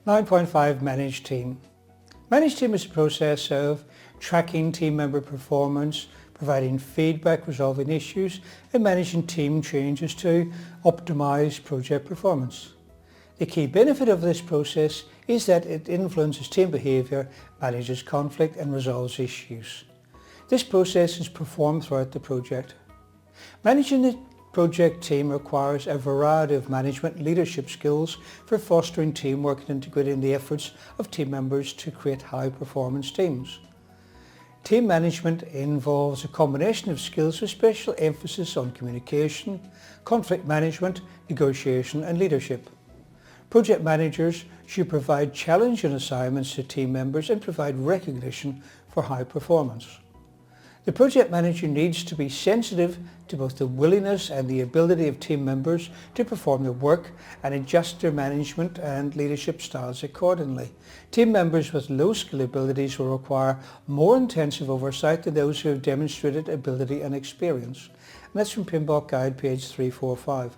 9.5 Manage Team. Manage Team is a process of tracking team member performance, providing feedback, resolving issues, and managing team changes to optimize project performance. The key benefit of this process is that it influences team behavior, manages conflict, and resolves issues. This process is performed throughout the project. Managing the project team requires a variety of management leadership skills for fostering teamwork and integrating the efforts of team members to create high-performance teams. Team management involves a combination of skills with special emphasis on communication, conflict management, negotiation, and leadership. Project managers should provide challenging assignments to team members and provide recognition for high performance. The project manager needs to be sensitive to both the willingness and the ability of team members to perform their work and adjust their management and leadership styles accordingly. Team members with low skill abilities will require more intensive oversight than those who have demonstrated ability and experience. And that's from PMBOK Guide, page 345.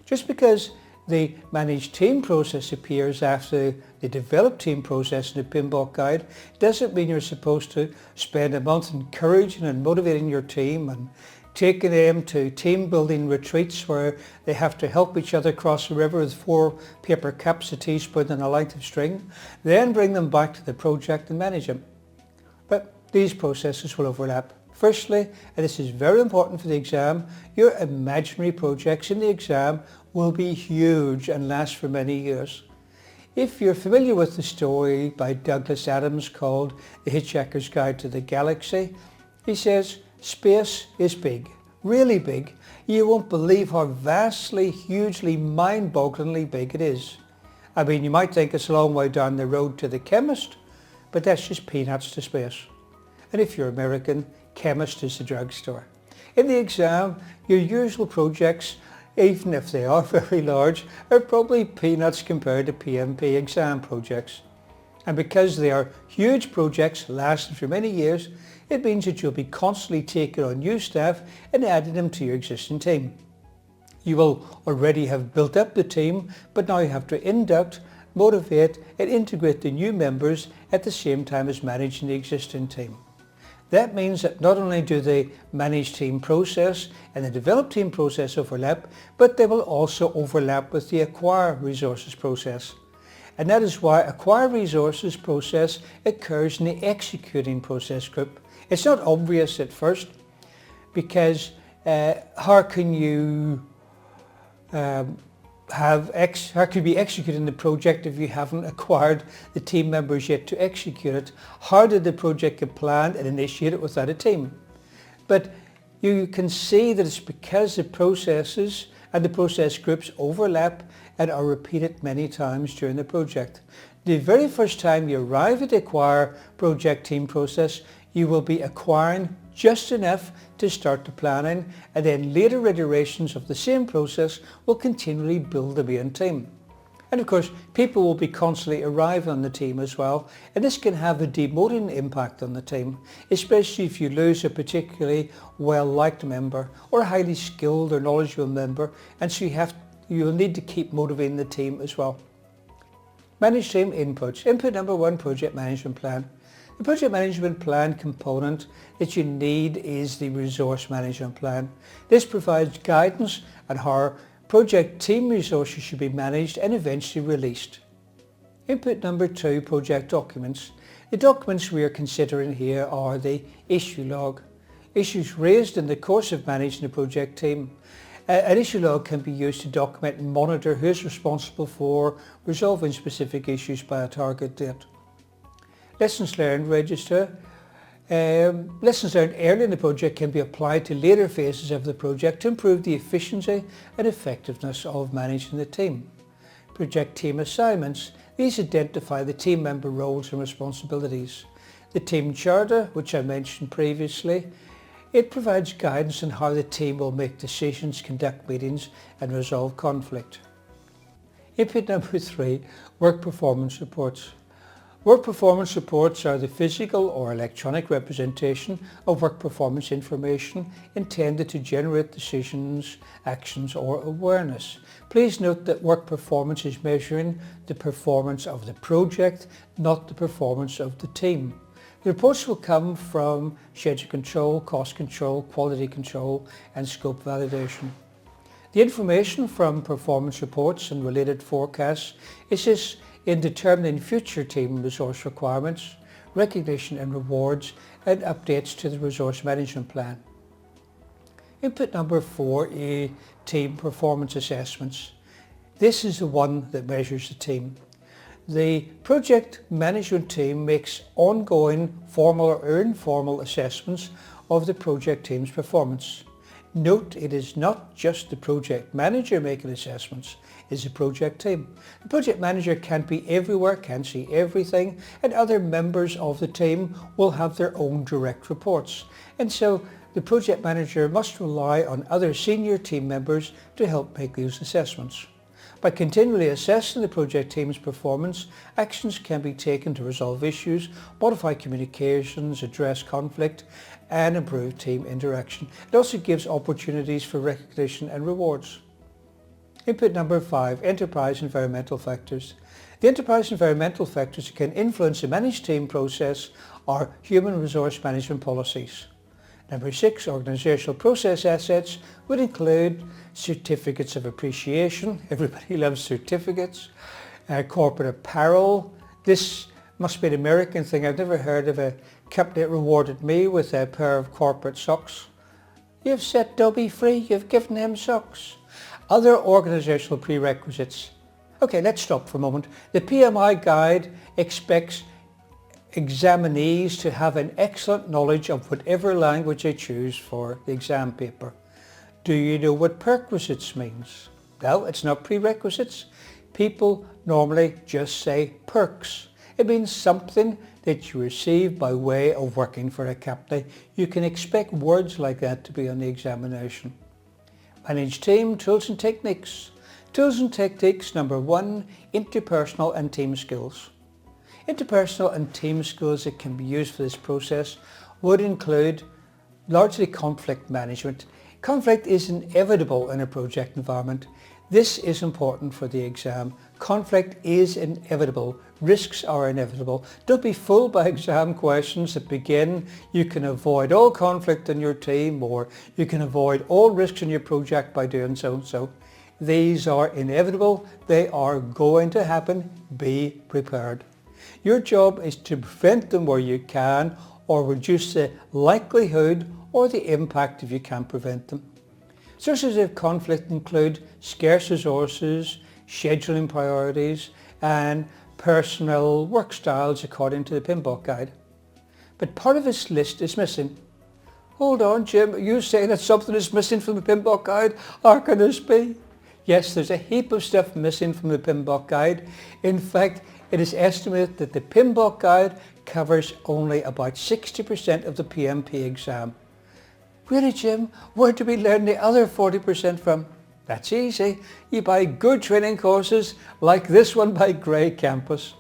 Just because the managed team process appears after the developed team process in the PMBOK Guide doesn't mean you're supposed to spend a month encouraging and motivating your team and taking them to team building retreats where they have to help each other cross the river with 4 paper cups, a teaspoon and a length of string, then bring them back to the project and manage them. But these processes will overlap. Firstly, and this is very important for the exam, your imaginary projects in the exam will be huge and last for many years. If you're familiar with the story by Douglas Adams called The Hitchhiker's Guide to the Galaxy, he says, space is big, really big. You won't believe how vastly, hugely, mind-bogglingly big it is. I mean, you might think it's a long way down the road to the chemist, but that's just peanuts to space. And if you're American, chemist is the drugstore. In the exam, your usual projects, even if they are very large, are probably peanuts compared to PMP exam projects. And because they are huge projects lasting for many years, it means that you'll be constantly taking on new staff and adding them to your existing team. You will already have built up the team, but now you have to induct, motivate and integrate the new members at the same time as managing the existing team. That means that not only do the managed team process and the developed team process overlap, but they will also overlap with the acquire resources process. And that is why acquire resources process occurs in the executing process group. It's not obvious at first because how can you be executing the project if you haven't acquired the team members yet to execute it? How did the project get planned and initiated without a team? But you can see that it's because the processes and the process groups overlap and are repeated many times during the project. The very first time you arrive at the acquire project team process, you will be acquiring just enough to start the planning, and then later iterations of the same process will continually build the main team. And of course, people will be constantly arriving on the team as well, and this can have a demoting impact on the team, especially if you lose a particularly well-liked member or a highly skilled or knowledgeable member, and so you'll need to keep motivating the team as well. Manage team inputs. Input number 1, project management plan. The project management plan component that you need is the resource management plan. This provides guidance on how project team resources should be managed and eventually released. Input number 2, project documents. The documents we are considering here are the issue log. Issues raised in the course of managing the project team. An issue log can be used to document and monitor who is responsible for resolving specific issues by a target date. Lessons learned register. Lessons learned early in the project can be applied to later phases of the project to improve the efficiency and effectiveness of managing the team. Project team assignments. These identify the team member roles and responsibilities. The team charter, which I mentioned previously, it provides guidance on how the team will make decisions, conduct meetings and resolve conflict. Input number 3, work performance reports. Work performance reports are the physical or electronic representation of work performance information intended to generate decisions, actions or awareness. Please note that work performance is measuring the performance of the project, not the performance of the team. The reports will come from schedule control, cost control, quality control and scope validation. The information from performance reports and related forecasts assists in determining future team resource requirements, recognition and rewards, and updates to the resource management plan. Input number 4 is team performance assessments. This is the one that measures the team. The project management team makes ongoing formal or informal assessments of the project team's performance. Note, it is not just the project manager making assessments, it's a project team. The project manager can't be everywhere, can't see everything, and other members of the team will have their own direct reports. And so the project manager must rely on other senior team members to help make these assessments. By continually assessing the project team's performance, actions can be taken to resolve issues, modify communications, address conflict, and improve team interaction. It also gives opportunities for recognition and rewards. Input number 5, enterprise environmental factors. The enterprise environmental factors that can influence the managed team process are human resource management policies. Number 6, organizational process assets would include certificates of appreciation. Everybody loves certificates. Corporate apparel. This must be an American thing. I've never heard of a company that rewarded me with a pair of corporate socks. You've set Dobby free, you've given him socks. Other organizational prerequisites. Okay, let's stop for a moment. The PMI guide expects examinees to have an excellent knowledge of whatever language they choose for the exam paper. Do you know what perquisites means? Well, it's not prerequisites. People normally just say perks. It means something that you receive by way of working for a company. You can expect words like that to be on the examination. Managed team, tools and techniques. Tools and techniques, number 1, interpersonal and team skills. Interpersonal and team skills that can be used for this process would include largely conflict management. Conflict is inevitable in a project environment. This is important for the exam. Conflict is inevitable. Risks are inevitable. Don't be fooled by exam questions that begin, you can avoid all conflict in your team, or you can avoid all risks in your project by doing so and so. These are inevitable. They are going to happen. Be prepared. Your job is to prevent them where you can, or reduce the likelihood or the impact if you can't prevent them. Sources of conflict include scarce resources, scheduling priorities, and personal work styles according to the PMBOK guide. But part of this list is missing. Hold on, Jim, are you saying that something is missing from the PMBOK guide? How can this be? Yes, there's a heap of stuff missing from the PMBOK guide. In fact, it is estimated that the PMBOK guide covers only about 60% of the PMP exam. Really, Jim? Where do we learn the other 40% from? That's easy. You buy good training courses like this one by Grey Campus.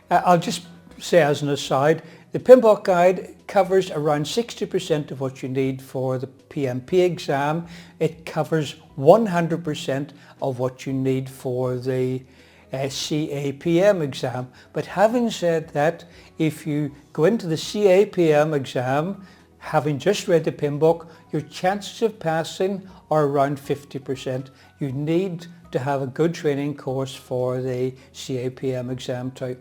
I'll just say as an aside, the PMBOK guide covers around 60% of what you need for the PMP exam. It covers 100% of what you need for the CAPM exam. But having said that, if you go into the CAPM exam, having just read the PMBOK, your chances of passing are around 50%. You need to have a good training course for the CAPM exam too.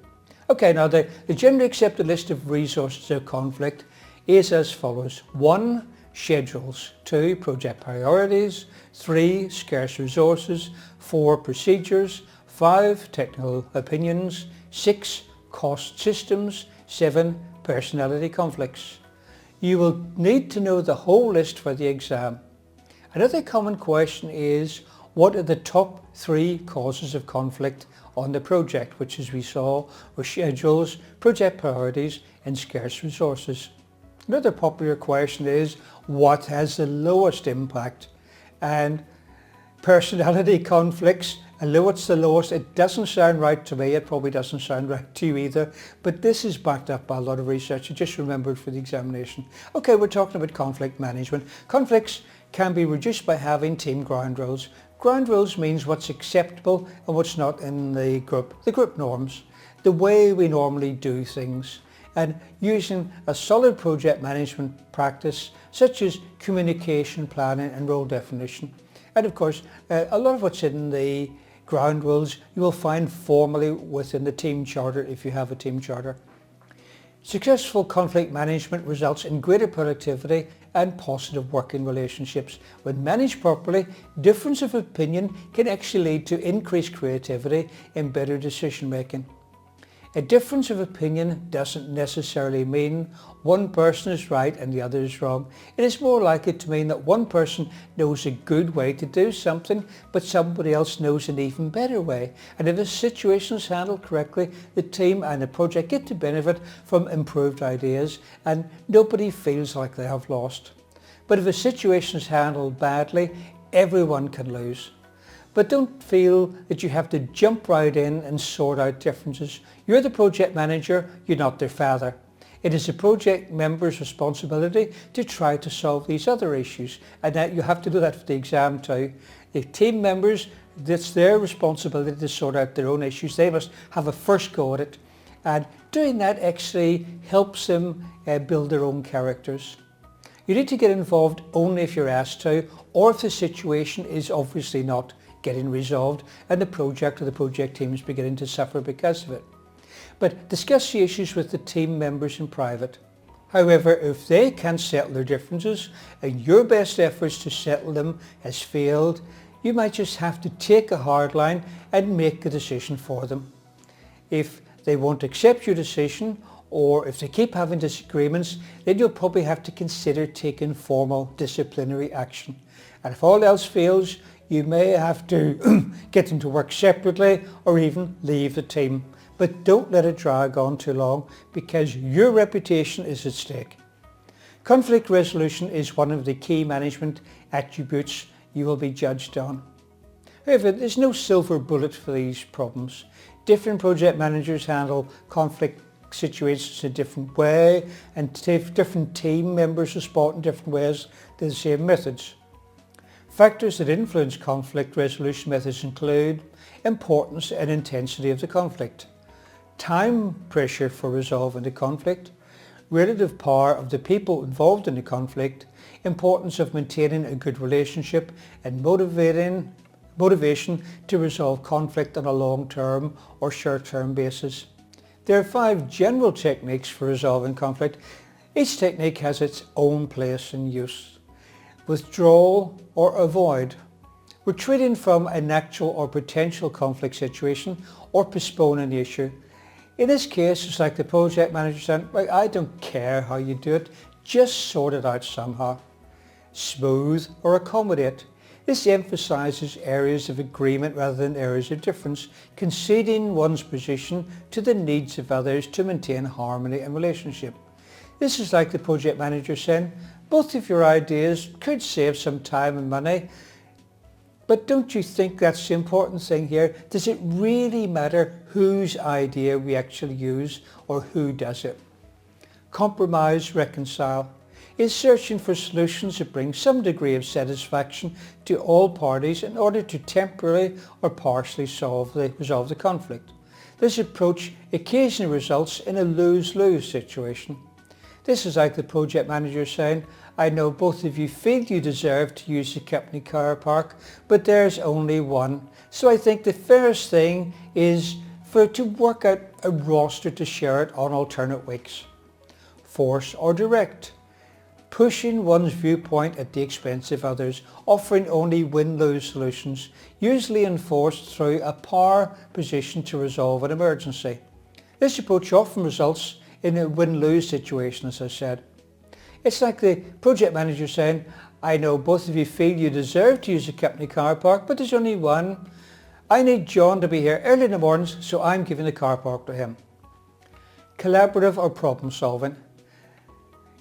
Okay, now the generally accepted list of resources of conflict is as follows. 1, schedules. 2, project priorities. 3, scarce resources. 4, procedures. 5, technical opinions. 6, cost systems. 7, personality conflicts. You will need to know the whole list for the exam. Another common question is, what are the top 3 causes of conflict on the project, which, as we saw, were schedules, project priorities and scarce resources. Another popular question is, what has the lowest impact? And personality conflicts Although it's the lowest, it doesn't sound right to me. It probably doesn't sound right to you either. But this is backed up by a lot of research. I just remembered for the examination. Okay, we're talking about conflict management. Conflicts can be reduced by having team ground rules. Ground rules means what's acceptable and what's not in the group norms, the way we normally do things, and using a solid project management practice such as communication, planning and role definition. And of course, a lot of what's in the ground rules you will find formally within the team charter if you have a team charter. Successful conflict management results in greater productivity and positive working relationships. When managed properly, difference of opinion can actually lead to increased creativity and better decision making. A difference of opinion doesn't necessarily mean one person is right and the other is wrong. It is more likely to mean that one person knows a good way to do something, but somebody else knows an even better way. And if a situation is handled correctly, the team and the project get to benefit from improved ideas and nobody feels like they have lost. But if a situation is handled badly, everyone can lose. But don't feel that you have to jump right in and sort out differences. You're the project manager, you're not their father. It is a project member's responsibility to try to solve these other issues, and that you have to do that for the exam too. The team members, it's their responsibility to sort out their own issues. They must have a first go at it, and doing that actually helps them build their own characters. You need to get involved only if you're asked to, or if the situation is obviously not getting resolved and the project or the project team is beginning to suffer because of it. But discuss the issues with the team members in private. However, if they can't settle their differences and your best efforts to settle them has failed, you might just have to take a hard line and make a decision for them. If they won't accept your decision, or if they keep having disagreements, then you'll probably have to consider taking formal disciplinary action. And if all else fails, you may have to get them to work separately or even leave the team. But don't let it drag on too long, because your reputation is at stake. Conflict resolution is one of the key management attributes you will be judged on. However, there's no silver bullet for these problems. Different project managers handle conflict situations in a different way, and different team members respond in different ways to the same methods. Factors that influence conflict resolution methods include importance and intensity of the conflict, time pressure for resolving the conflict, relative power of the people involved in the conflict, importance of maintaining a good relationship, and motivation to resolve conflict on a long-term or short-term basis. There are 5 general techniques for resolving conflict. Each technique has its own place and use. Withdrawal or avoid. Retreating from an actual or potential conflict situation or postponing the issue. In this case, it's like the project manager saying, "Well, I don't care how you do it, just sort it out somehow." Smooth or accommodate. This emphasizes areas of agreement rather than areas of difference, conceding one's position to the needs of others to maintain harmony and relationship. This is like the project manager saying, "Both of your ideas could save some time and money, but don't you think that's the important thing here? Does it really matter whose idea we actually use or who does it?" Compromise, reconcile is searching for solutions that bring some degree of satisfaction to all parties in order to temporarily or partially resolve the conflict. This approach occasionally results in a lose-lose situation. This is like the project manager saying, "I know both of you feel you deserve to use the company car park, but there's only one. So I think the fairest thing is to work out a roster to share it on alternate weeks." Force or direct. Pushing one's viewpoint at the expense of others, offering only win-lose solutions, usually enforced through a power position to resolve an emergency. This approach often results in a win-lose situation, as I said. It's like the project manager saying, "I know both of you feel you deserve to use the company car park, but there's only one. I need John to be here early in the mornings, so I'm giving the car park to him." Collaborative or problem solving.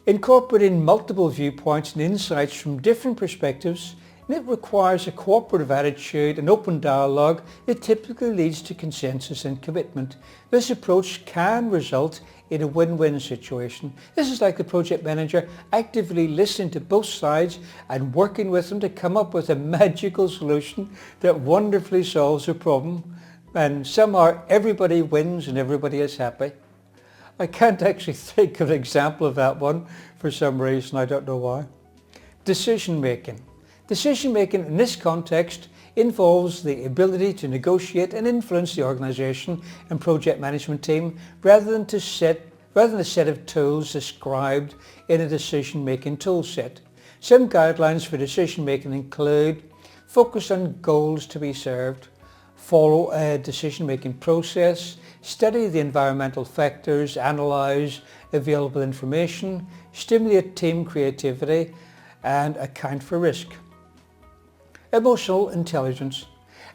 Incorporating multiple viewpoints and insights from different perspectives and it requires a cooperative attitude and open dialogue that typically leads to consensus and commitment. This approach can result in a win-win situation. This is like the project manager actively listening to both sides and working with them to come up with a magical solution that wonderfully solves a problem, and somehow everybody wins and everybody is happy. I can't actually think of an example of that one for some reason, I don't know why. Decision making. Decision making in this context involves the ability to negotiate and influence the organisation and project management team rather than a set of tools described in a decision making tool set. Some guidelines for decision making include focus on goals to be served, follow a decision making process, study the environmental factors, analyse available information, stimulate team creativity and account for risk. Emotional intelligence.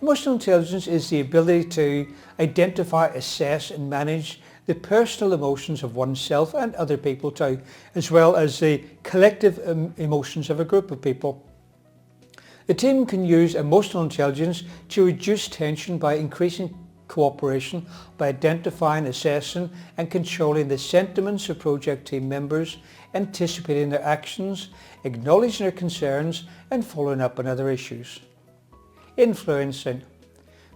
Emotional intelligence is the ability to identify, assess and manage the personal emotions of oneself and other people too, as well as the collective emotions of a group of people. The team can use emotional intelligence to reduce tension by increasing cooperation, by identifying, assessing and controlling the sentiments of project team members, anticipating their actions, acknowledging their concerns and following up on other issues. Influencing.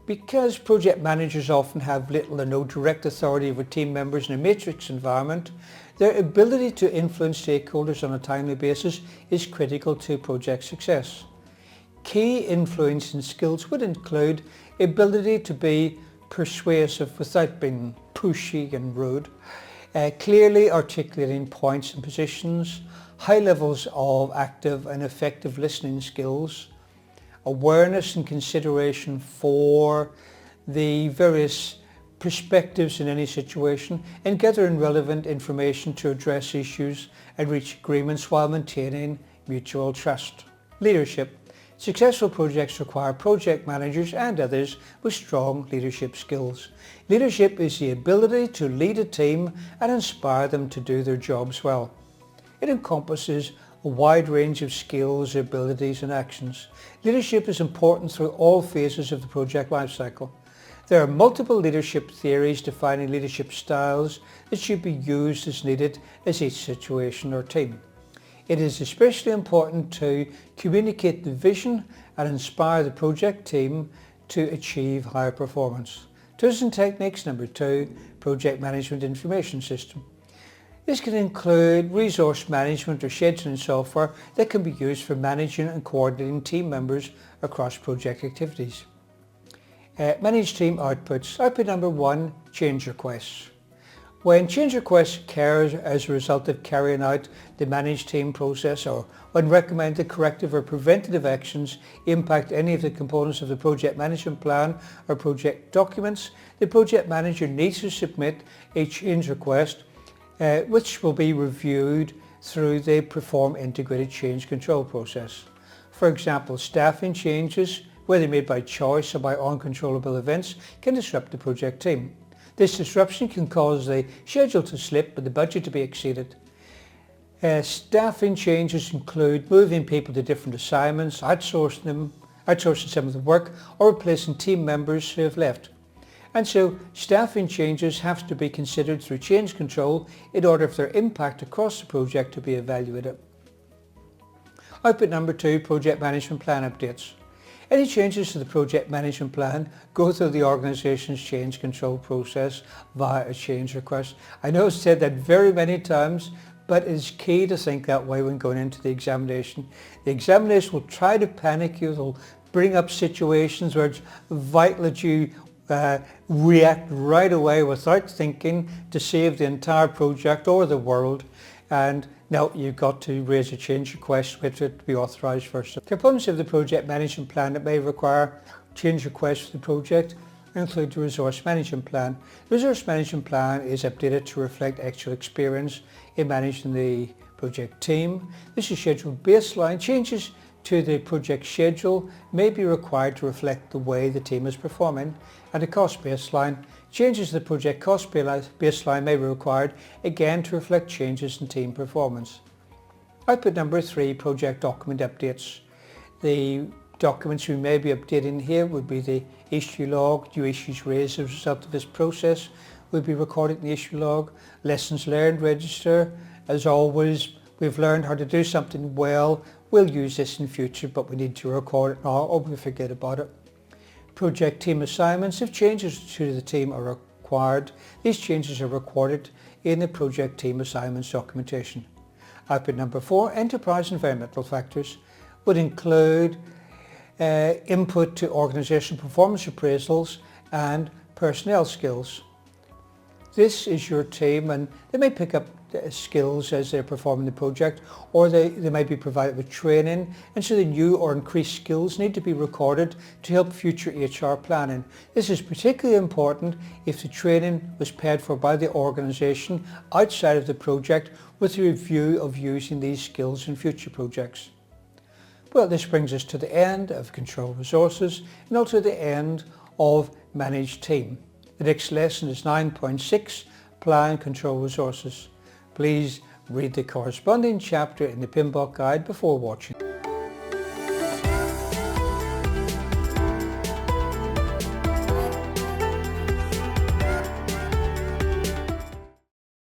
Because project managers often have little or no direct authority over team members in a matrix environment, their ability to influence stakeholders on a timely basis is critical to project success. Key influencing skills would include ability to be persuasive without being pushy and rude, clearly articulating points and positions, high levels of active and effective listening skills, awareness and consideration for the various perspectives in any situation, and gathering relevant information to address issues and reach agreements while maintaining mutual trust. Leadership. Successful projects require project managers and others with strong leadership skills. Leadership is the ability to lead a team and inspire them to do their jobs well. It encompasses a wide range of skills, abilities and actions. Leadership is important through all phases of the project lifecycle. There are multiple leadership theories defining leadership styles that should be used as needed as each situation or team. It is especially important to communicate the vision and inspire the project team to achieve higher performance. Tools and techniques. Number 2, project management information system. This can include resource management or scheduling software that can be used for managing and coordinating team members across project activities. Manage team outputs. Output number 1, change requests. When change requests occur as a result of carrying out the managed team process, or when recommended corrective or preventative actions impact any of the components of the project management plan or project documents, the project manager needs to submit a change request which will be reviewed through the Perform Integrated Change Control process. For example, staffing changes, whether made by choice or by uncontrollable events, can disrupt the project team. This disruption can cause the schedule to slip and the budget to be exceeded. Staffing changes include moving people to different assignments, outsourcing some of the work, or replacing team members who have left. And so staffing changes have to be considered through change control in order for their impact across the project to be evaluated. Output number 2, project management plan updates. Any changes to the project management plan go through the organisation's change control process via a change request. I know I've said that very many times, but it's key to think that way when going into the examination. The examination will try to panic you, they'll bring up situations where it's vital that you react right away without thinking to save the entire project or the world, and now you've got to raise a change request which would be authorised first. Components of the project management plan that may require change requests for the project include the resource management plan. The resource management plan is updated to reflect actual experience in managing the project team. This is scheduled baseline. Changes to the project schedule may be required to reflect the way the team is performing, and a cost baseline. Changes to the project cost baseline may be required, again to reflect changes in team performance. Output number 3, project document updates. The documents we may be updating here would be the issue log. New issues raised as a result of this process will be recorded in the issue log. Lessons learned register. As always, we've learned how to do something well. We'll use this in future, but we need to record it now or we forget about it. Project team assignments. If changes to the team are required, these changes are recorded in the project team assignments documentation. Output number 4, enterprise environmental factors, would include input to organizational performance appraisals and personnel skills. This is your team, and they may pick up skills as they're performing the project, or they may be provided with training, and so the new or increased skills need to be recorded to help future HR planning. This is particularly important if the training was paid for by the organisation outside of the project, with a review of using these skills in future projects. Well, this brings us to the end of control resources and also the end of managed team. The next lesson is 9.6, Apply and Control Resources. Please read the corresponding chapter in the PMBOK guide before watching.